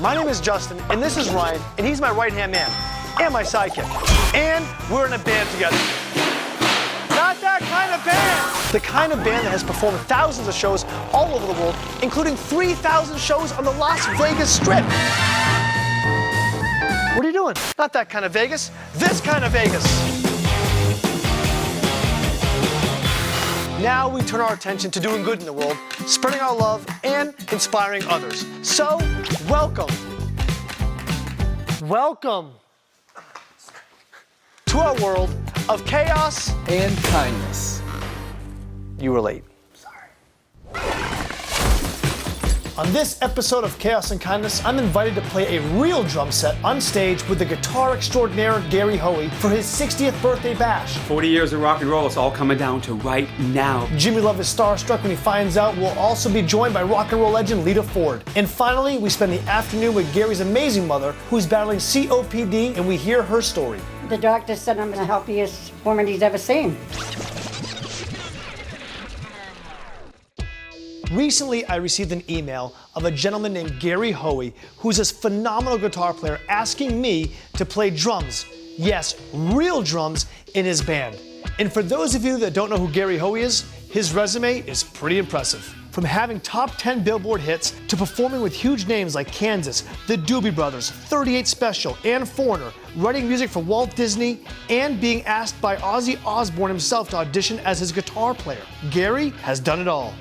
My name is Justin, and this is Ryan, and he's my right-hand man, and my sidekick. And we're in a band together. Not that kind of band! The kind of band that has performed thousands of shows all over the world, including 3,000 shows on the Las Vegas Strip. What are you doing? Not that kind of Vegas, this kind of Vegas. Now we turn our attention to doing good in the world, spreading our love, and inspiring others. So, welcome to our world of chaos and kindness. You were late. On this episode of Chaos and Kindness, I'm invited to play a real drum set on stage with the guitar extraordinaire Gary Hoey for his 60th birthday bash. 40 years of rock and roll, it's all coming down to right now. Jimmy Luv is starstruck when he finds out we'll also be joined by rock and roll legend Lita Ford. And finally, we spend the afternoon with Gary's amazing mother, who's battling COPD, and we hear her story. The doctor said I'm the healthiest woman he's ever seen. Recently, I received an email of a gentleman named Gary Hoey, who's a phenomenal guitar player, asking me to play drums. Yes, real drums in his band. And for those of you that don't know who Gary Hoey is, his resume is pretty impressive. From having top 10 Billboard hits to performing with huge names like Kansas, the Doobie Brothers, 38 Special, and Foreigner, writing music for Walt Disney, and being asked by Ozzy Osbourne himself to audition as his guitar player. Gary has done it all.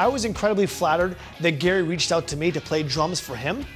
I was incredibly flattered that Gary reached out to me to play drums for him.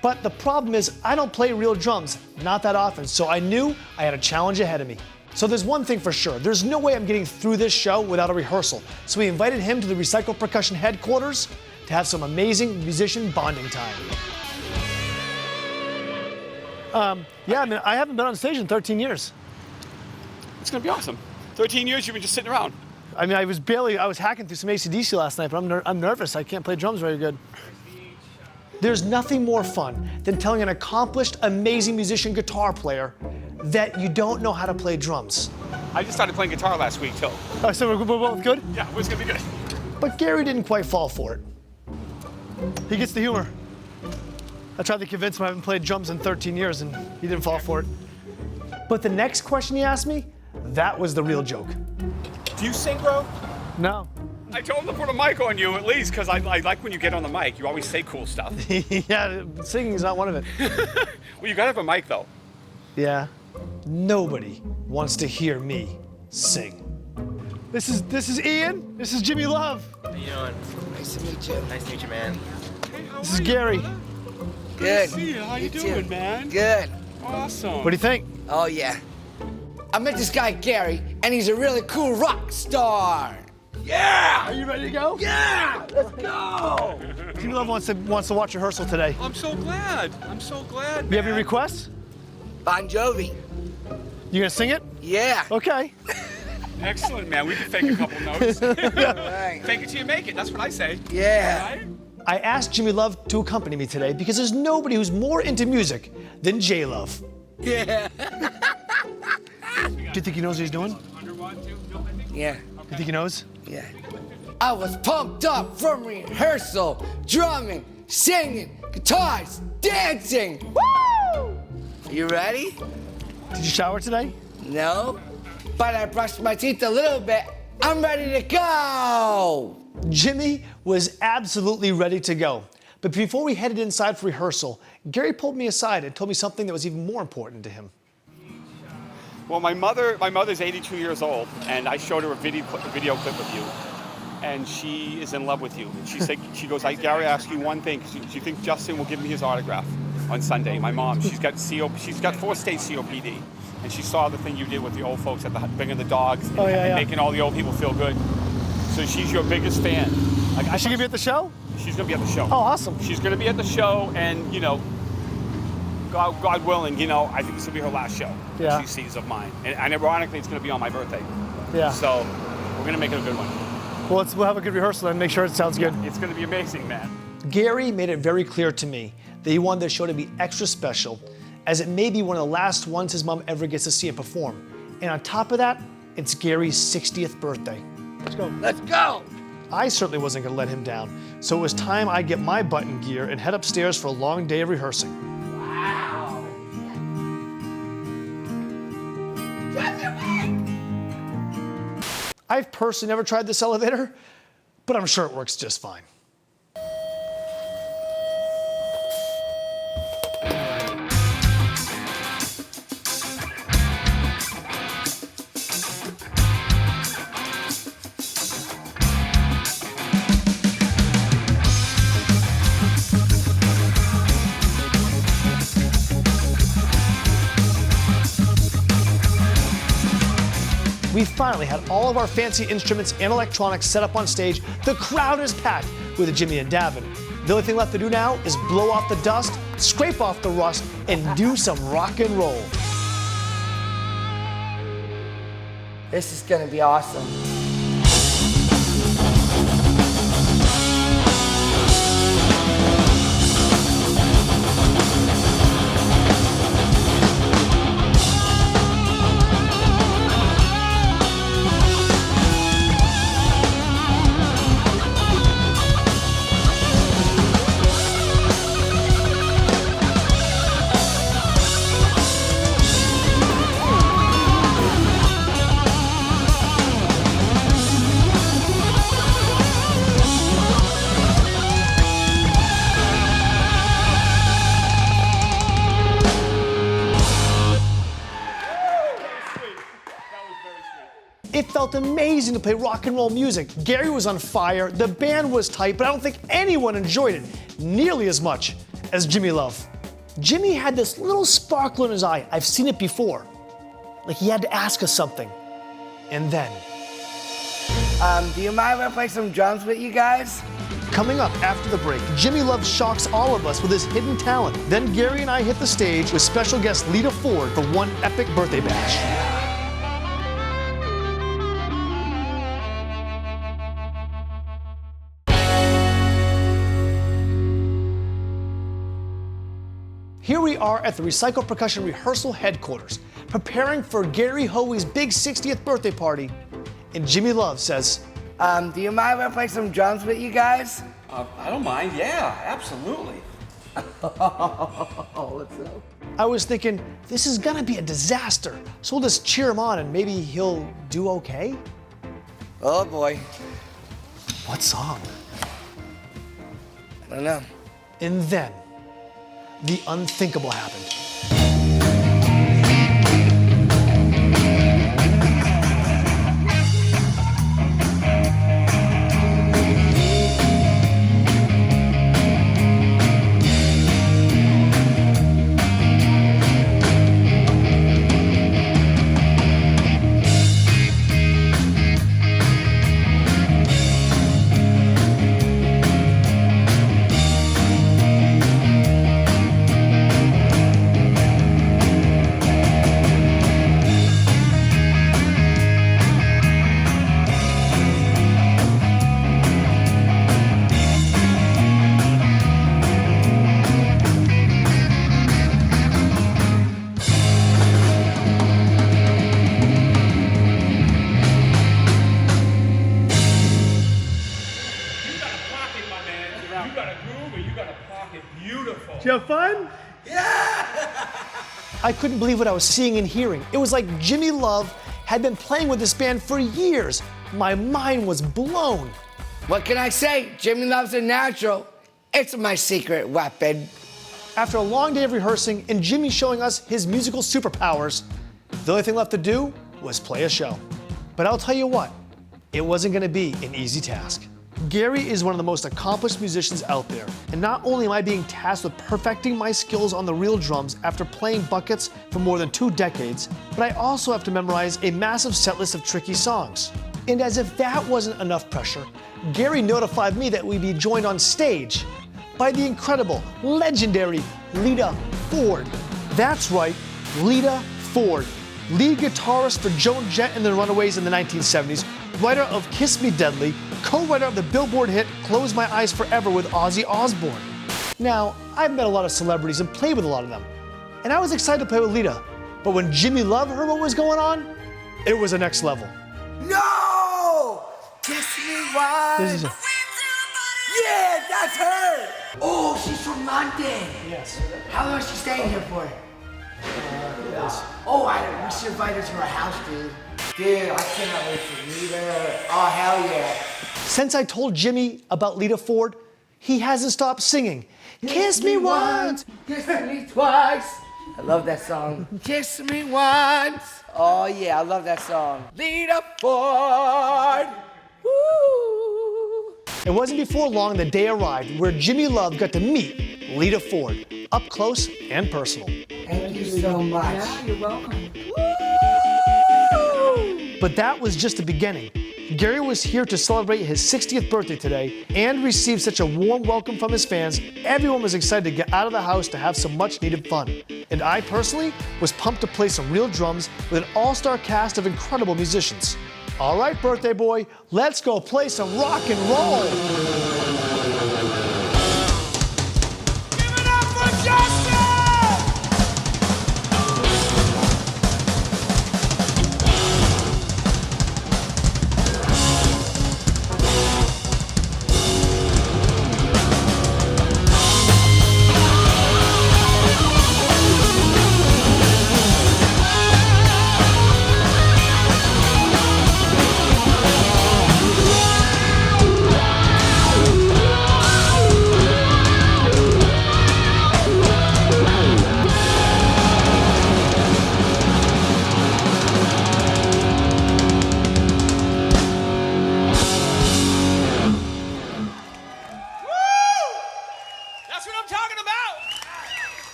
But the problem is I don't play real drums, not that often, so I knew I had a challenge ahead of me. So there's one thing for sure, there's no way I'm getting through this show without a rehearsal. So we invited him to the Recycle Percussion headquarters to have some amazing musician bonding time. Yeah, I mean, I haven't been on stage in 13 years. It's gonna be awesome. 13 years you've been just sitting around. I mean, I was hacking through some AC/DC last night, but I'm nervous. I can't play drums very good. There's nothing more fun than telling an accomplished, amazing musician guitar player that you don't know how to play drums. I just started playing guitar last week, too. Oh, so we're both good? Yeah, it's gonna be good. But Gary didn't quite fall for it. He gets the humor. I tried to convince him I haven't played drums in 13 years, and he didn't fall for it. But the next question he asked me, that was the real joke. Do you sing, bro? No. I told him to put a mic on you at least, because I like when you get on the mic. You always say cool stuff. Yeah, singing is not one of it. Well, you gotta have a mic, though. Yeah. Nobody wants to hear me sing. This is Ian. This is Jimmy Luv. How you doing? Nice to meet you. Nice to meet you, man. Hey, how This is are Gary. you? Good. See you. How you doing, man? Good. Awesome. What do you think? Oh, yeah. I met this guy, Gary, and he's a really cool rock star. Yeah! Are you ready to go? Yeah! Let's go! Jimmy Luv wants to watch rehearsal today. I'm so glad. I'm so glad, You have any man. requests? Bon Jovi. You gonna sing it? Yeah. Okay. Excellent, man. We can fake a couple notes. Right. Fake it till you make it. That's what I say. Yeah. Right? I asked Jimmy Luv to accompany me today because there's nobody who's more into music than J Luv. Yeah. Do you think he knows what he's doing? Yeah. Do you think he knows? Yeah. I was pumped up from rehearsal, drumming, singing, guitars, dancing. Woo! You ready? Did you shower today? No. But I brushed my teeth a little bit. I'm ready to go! Jimmy was absolutely ready to go. But before we headed inside for rehearsal, Gary pulled me aside and told me something that was even more important to him. Well, my mother's 82 years old, and I showed her a video clip of you, and she is in love with you. And she goes, Gary, I ask you one thing. Do you think Justin will give me his autograph on Sunday? My mom, she's got 4-state COPD, and she saw the thing you did with the old folks at bringing the dogs and making all the old people feel good. So she's your biggest fan. Like, Is she gonna be at the show? She's gonna be at the show. Oh, awesome. She's gonna be at the show, and God willing, I think this will be her last show Yeah. she sees of mine. And ironically, it's going to be on my birthday. Yeah. So we're going to make it a good one. Well, we'll have a good rehearsal and make sure it sounds good. It's going to be amazing, man. Gary made it very clear to me that he wanted the show to be extra special, as it may be one of the last ones his mom ever gets to see him perform. And on top of that, it's Gary's 60th birthday. Let's go. Let's go! I certainly wasn't gonna let him down, so it was time I get my butt in gear and head upstairs for a long day of rehearsing. Wow. I've personally never tried this elevator, but I'm sure it works just fine. We finally had all of our fancy instruments and electronics set up on stage. The crowd is packed with Jimmy and Davin. The only thing left to do now is blow off the dust, scrape off the rust, and do some rock and roll. This is gonna be awesome. It felt amazing to play rock and roll music. Gary was on fire, the band was tight, but I don't think anyone enjoyed it nearly as much as Jimmy Luv. Jimmy had this little sparkle in his eye. I've seen it before. Like he had to ask us something. And then. Do you mind if I play some drums with you guys? Coming up after the break, Jimmy Luv shocks all of us with his hidden talent. Then Gary and I hit the stage with special guest Lita Ford for one epic birthday bash. Here we are at the Recycle Percussion Rehearsal Headquarters, preparing for Gary Hoey's big 60th birthday party. And Jimmy Luv says, Do you mind if I play some drums with you guys? I don't mind, yeah, absolutely. Oh, let's go. I was thinking, this is gonna be a disaster, so we'll just cheer him on and maybe he'll do okay? Oh boy. What song? I don't know. And then, the unthinkable happened. Did you have fun? Yeah! I couldn't believe what I was seeing and hearing. It was like Jimmy Luv had been playing with this band for years. My mind was blown. What can I say? Jimmy Luv's a natural. It's my secret weapon. After a long day of rehearsing and Jimmy showing us his musical superpowers, the only thing left to do was play a show. But I'll tell you what, it wasn't gonna be an easy task. Gary is one of the most accomplished musicians out there, and not only am I being tasked with perfecting my skills on the real drums after playing buckets for more than 2 decades, but I also have to memorize a massive set list of tricky songs. And as if that wasn't enough pressure, Gary notified me that we'd be joined on stage by the incredible, legendary Lita Ford. That's right, Lita Ford, lead guitarist for Joan Jett and the Runaways in the 1970s, writer of Kiss Me Deadly, co-writer of the BILLBOARD hit Close My Eyes Forever with OZZY Osbourne. Now, I've met a lot of celebrities and played with a lot of them, and I was excited to play with Lita, but when Jimmy Luv heard what was going on, it was the next level. No! Kiss me once. This is Yeah, that's her. Oh, she's from London. yes. How long is she staying here for? Yes. Oh, we should invite her to our house, dude. Dude, I cannot wait to meet her. Oh, hell yeah. Since I told Jimmy about Lita Ford, he hasn't stopped singing. Kiss me once. Kiss me twice. I love that song. Kiss me once. Oh yeah, I love that song. Lita Ford. Woo. It wasn't before long the day arrived where Jimmy Luv got to meet Lita Ford, up close and personal. Thank you so much. Yeah, you're welcome. But that was just the beginning. Gary was here to celebrate his 60th birthday today and received such a warm welcome from his fans. Everyone was excited to get out of the house to have some much needed fun. And I personally was pumped to play some real drums with an all-star cast of incredible musicians. All right, birthday boy, let's go play some rock and roll. Give it up for Justin!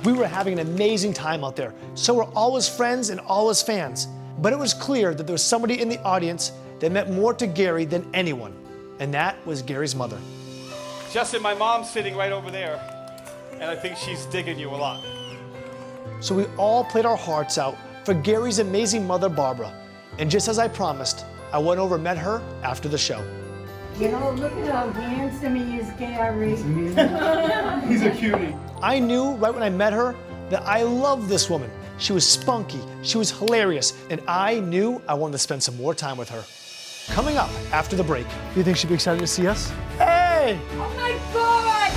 We were having an amazing time out there. So were all his friends and all his fans. But it was clear that there was somebody in the audience that meant more to Gary than anyone. And that was Gary's mother. Justin, my mom's sitting right over there, and I think she's digging you a lot. So we all played our hearts out for Gary's amazing mother, Barbara. And just as I promised, I went over and met her after the show. You know, look at how handsome he is, Gary. He's a cutie. I knew right when I met her that I loved this woman. She was spunky, she was hilarious, and I knew I wanted to spend some more time with her. Coming up after the break. Do you think she'd be excited to see us? Hey! Oh my God!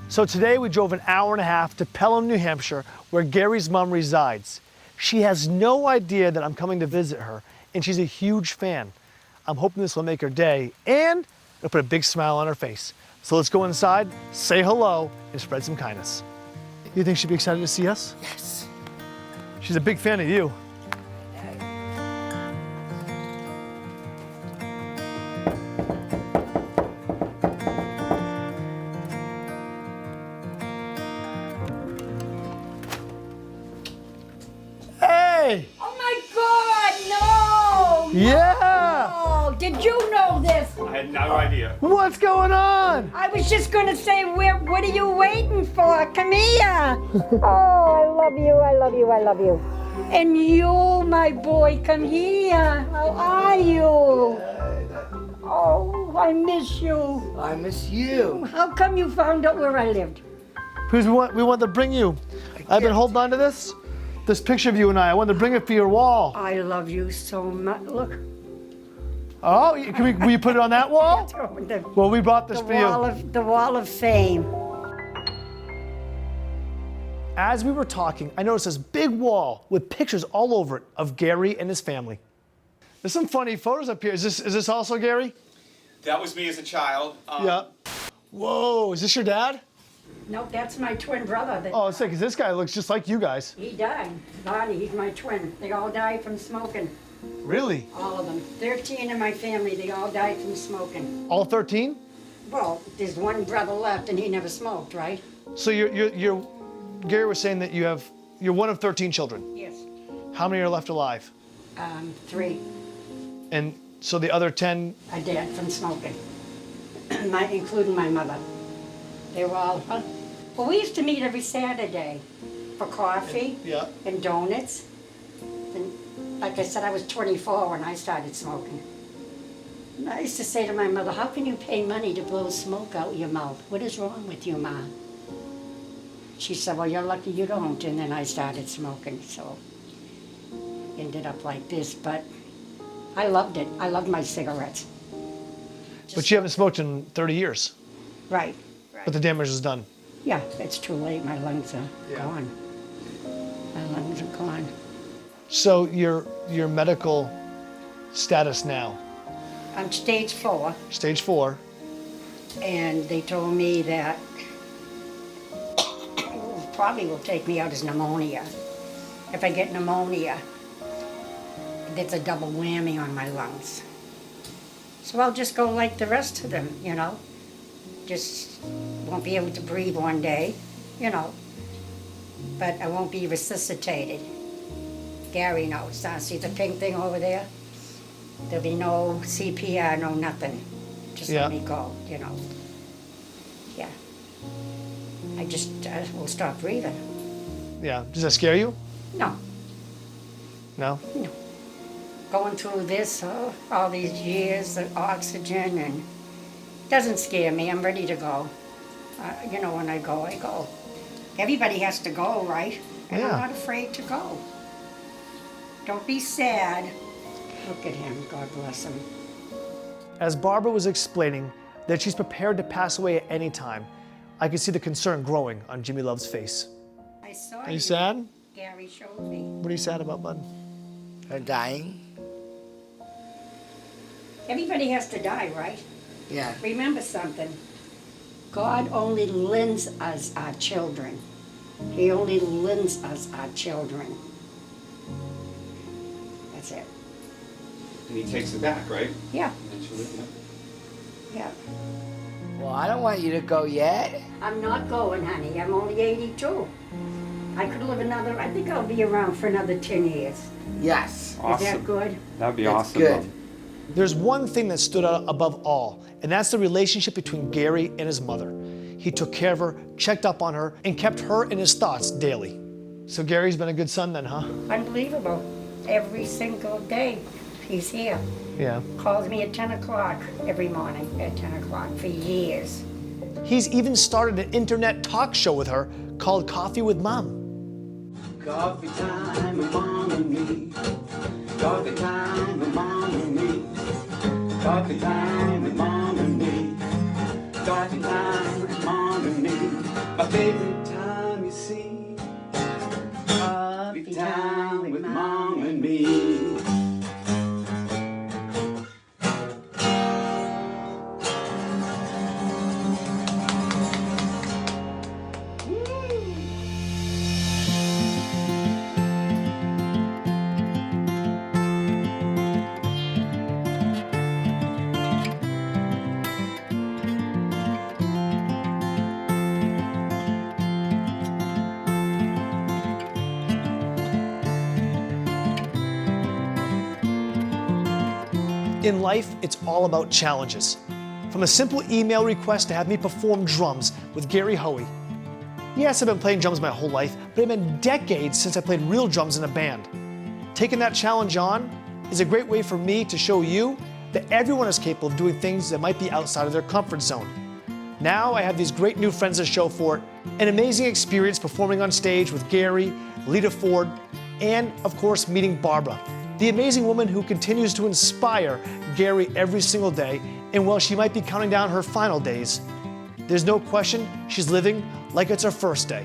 So today we drove an hour and a half to Pelham, New Hampshire, where Gary's mom resides. She has no idea that I'm coming to visit her, and she's a huge fan. I'm hoping this will make her day, and it'll put a big smile on her face. So let's go inside, say hello, and spread some kindness. You think she'd be excited to see us? Yes. She's a big fan of you. Hey! Oh my God, no! Yeah! Oh, did you know this? I had no idea. What's going on? I was just gonna say, what are you waiting for? Come here. Oh, I love you, I love you, I love you. And you, my boy, come here. How are you? Oh, I miss you. I miss you. How come you found out where I lived? Because we want to bring you. I've been holding on to this picture of you and I wanted to bring it for your wall. I love you so much. Look. Oh, will you put it on that wall? Well, we brought this for you. The wall of fame. As we were talking, I noticed this big wall with pictures all over it of Gary and his family. There's some funny photos up here. Is this also Gary? That was me as a child. Yeah. Whoa, is this your dad? Nope, that's my twin brother. Oh, it's like, 'cause this guy looks just like you guys. He died. Bonnie, he's my twin. They all died from smoking. Really? All of them. 13 in my family, they all died from smoking. All 13? Well, there's one brother left and he never smoked, right? So Gary was saying that you're one of 13 children. Yes. How many are left alive? 3. And so the other 10, are dead from smoking, including my mother. They were all, well, we used to meet every Saturday for coffee yeah. and donuts. And like I said, I was 24 when I started smoking. And I used to say to my mother, how can you pay money to blow smoke out your mouth? What is wrong with you, Ma? she said, well, you're lucky you don't. And then I started smoking, so ended up like this. But I loved it. I loved my cigarettes. But you haven't smoked in 30 years. Right. But the damage is done. Yeah, it's too late. My lungs are gone. My lungs are gone. So your medical status now? I'm stage 4. Stage 4. And they told me that probably will take me out as pneumonia. If I get pneumonia, that's a double whammy on my lungs. So I'll just go like the rest of them, you know. Just won't be able to breathe one day, you know. But I won't be resuscitated. Gary knows. See the pink thing over there? There'll be no CPR, no nothing. Just let me go, you know. Yeah. I just will stop breathing. Yeah. Does that scare you? No. No? No. Going through this all these years, the oxygen, and doesn't scare me. I'm ready to go. You know, when I go, I go. Everybody has to go, right? And I'm not afraid to go. Don't be sad. Look at him. God bless him. As Barbara was explaining that she's prepared to pass away at any time, I could see the concern growing on Jimmy Luv's face. I saw Are you sad? Gary showed me. What are you sad about, bud? Her dying? Everybody has to die, right? Yeah. Remember something. God only lends us our children. He only lends us our children. That's it. And he takes it back, right? Yeah. Eventually, yeah. Yeah. Well, I don't want you to go yet. I'm not going, honey. I'm only 82. I could live another, I think I'll be around for another 10 years. Yes. Awesome. Is that good? That'd be That's awesome. good. Though. There's one thing that stood out above all, and that's the relationship between Gary and his mother. He took care of her, checked up on her, and kept her in his thoughts daily. So Gary's been a good son then, huh? Unbelievable. Every single day, he's here. Yeah. Calls me at 10 o'clock every morning, at 10 o'clock for years. He's even started an internet talk show with her called Coffee with Mom. Coffee time with Mom and me. Coffee time with Mom and me. Coffee time with Mom and me. Coffee time with Mom and me. My favorite time, you see. Coffee time with Mom and me. In life, it's all about challenges. From a simple email request to have me perform drums with Gary Hoey. Yes, I've been playing drums my whole life, but it's been decades since I played real drums in a band. Taking that challenge on is a great way for me to show you that everyone is capable of doing things that might be outside of their comfort zone. Now I have these great new friends to show for it, an amazing experience performing on stage with Gary, Lita Ford, and of course meeting Barbara, the amazing woman who continues to inspire Gary every single day, and while she might be counting down her final days, there's no question she's living like it's her first day.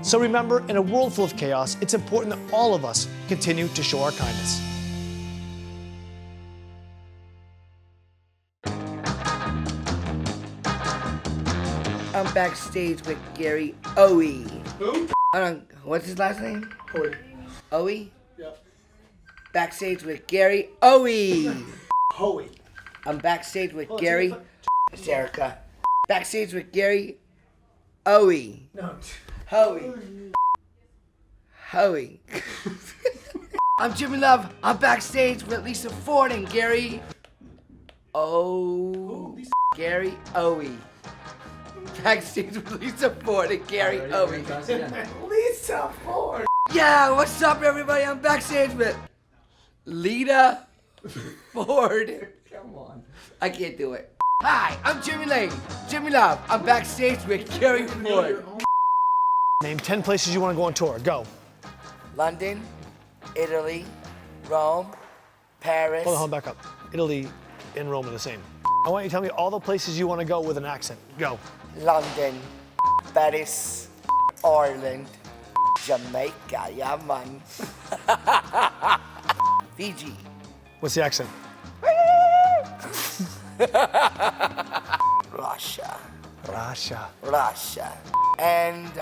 So remember, in a world full of chaos, it's important that all of us continue to show our kindness. I'm backstage with Gary Hoey. Who? What's his last name? Hoey. Hoey? Yep. Backstage with Gary Hoey. Hoey. I'm backstage with Gary. It's Erica. Backstage with Gary Hoey. No. Hoey. Hoey. I'm Jimmy Luv. I'm backstage with Lita Ford and Gary. Gary Hoey. Backstage with Lita Ford and Gary Hoey. Lita Ford. Yeah, what's up, everybody? I'm backstage with Lita Ford. Come on. I can't do it. Hi, I'm Jimmy Lane. Jimmy Luv. I'm backstage with Gary Ford. Name 10 places you want to go on tour. Go. London, Italy, Rome, Paris. Hold on, back up. Italy and Rome are the same. I want you to tell me all the places you want to go with an accent. Go. London, Paris, Ireland, Jamaica, yeah man. Fiji. What's the accent? Russia. Russia. And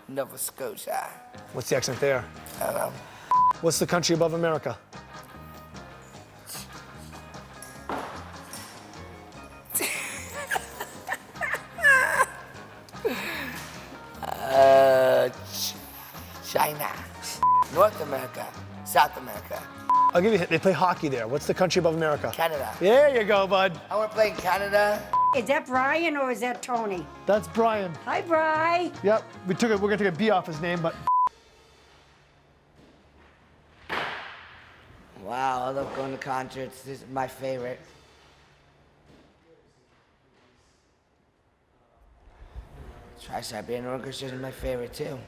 Nova Scotia. What's the accent there? I don't know. What's the country above America? China. North America. South America. I'll give you a hint. They play hockey there. What's the country above America? Canada. There you go, bud. I want to play in Canada. Is that Brian or is that Tony? That's Brian. Hi, Bri. Yep. We're gonna take a B off his name, but Wow, I love going to concerts. This is my favorite. Tri-Siberian Orchestra is my favorite too.